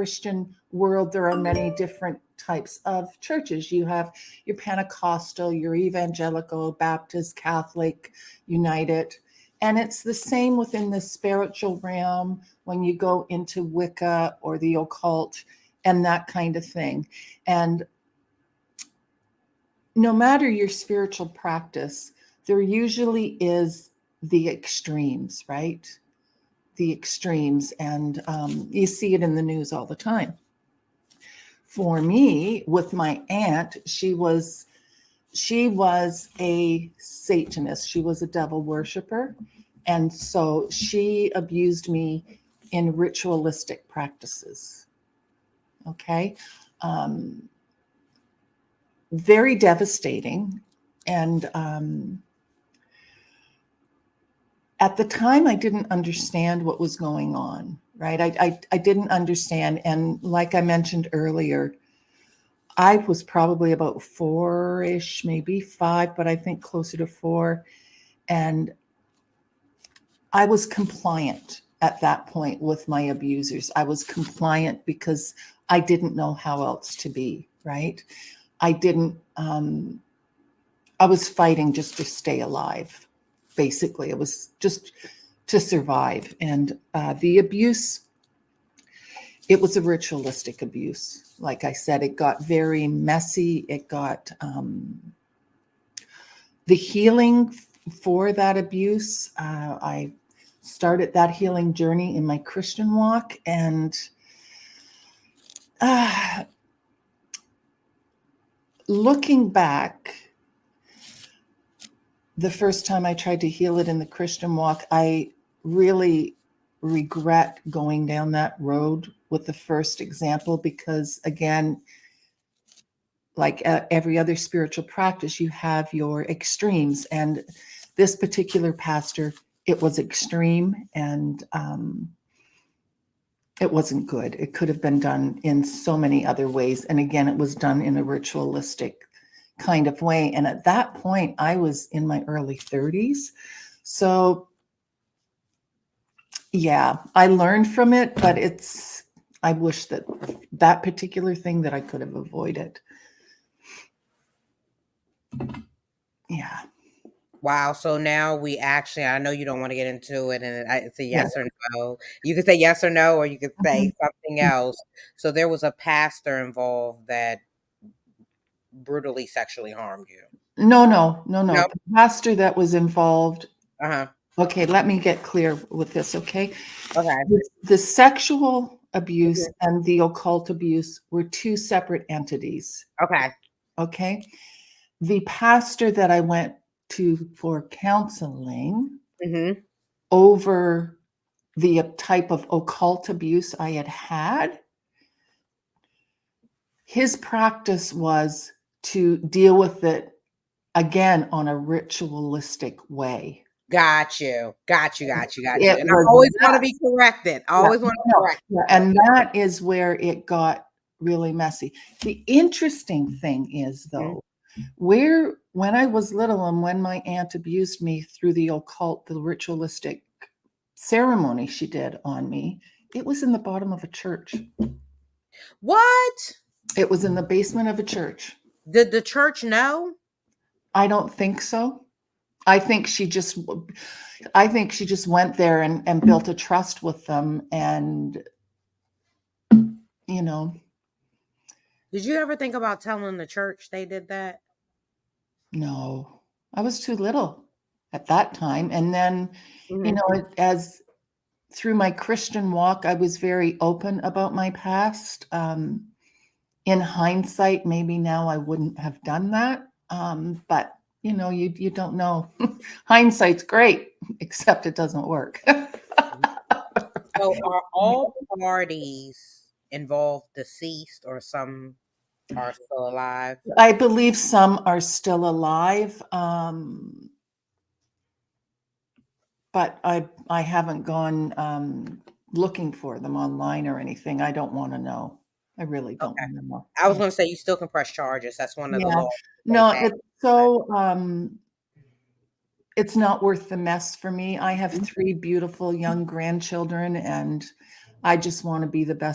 Christian world, there are many different types of churches. You have your Pentecostal, your Evangelical, Baptist, Catholic, United. And it's the same within the spiritual realm when you go into Wicca or the occult and that kind of thing. And no matter your spiritual practice, there usually is the extremes, right? The extremes. And you see it in the news all the time. For me, with my aunt, she was a Satanist. She was a devil worshiper. And so she abused me in ritualistic practices. Okay. Very devastating. And at the time, I didn't understand what was going on, right? I didn't understand. And like I mentioned earlier, I was probably about 4-ish, maybe 5, but I think closer to 4. And I was compliant at that point with my abusers. I was compliant because I didn't know how else to be, right? I was fighting just to stay alive. Basically, it was just to survive. And the abuse, it was a ritualistic abuse. Like I said, it got very messy. It got the healing for that abuse. I started that healing journey in my Christian walk. And looking back, the first time I tried to heal it in the Christian walk, I really regret going down that road with the first example because, again, like every other spiritual practice, you have your extremes. And this particular pastor, it was extreme and it wasn't good. It could have been done in so many other ways. And again, it was done in a ritualistic kind of way. And at that point, I was in my early 30s. So yeah, I learned from it, but I wish that particular thing that I could have avoided. Yeah. Wow. So now we actually, I know you don't want to get into it, and it's a yes or no. You could say yes or no, or you could say something else. So there was a pastor involved that brutally sexually harmed you. No. No? The pastor that was involved. Uh-huh. Okay, let me get clear with this, okay? Okay. The sexual abuse and the occult abuse were two separate entities. Okay. Okay. The pastor that I went to for counseling over the type of occult abuse I had, his practice was to deal with it again on a ritualistic way. Got you. And It I was always want to be corrected. I Yeah, always want to correct. and that is where it got really messy. The interesting thing is, though, when I was little and when my aunt abused me through the occult, the ritualistic ceremony she did on me, it was in the bottom of a church. What? It was in the basement of a church. Did the church know? I don't think so. I think she just went there and built a trust with them, and you know, Did you ever think about telling the church they did that? no, I was too little at that time. And then, as through my Christian walk, I was very open about my past. In hindsight, maybe now I wouldn't have done that. But you don't know. Hindsight's great, except it doesn't work. So are all parties involved deceased, or some are still alive? I believe some are still alive. But I haven't gone looking for them online or anything. I don't want to know. I really don't Okay. want to know. I was going to say you still can press charges. That's one of the Yeah. laws they No, passed. it's not worth the mess for me. I have 3 beautiful young grandchildren, and I just want to be the best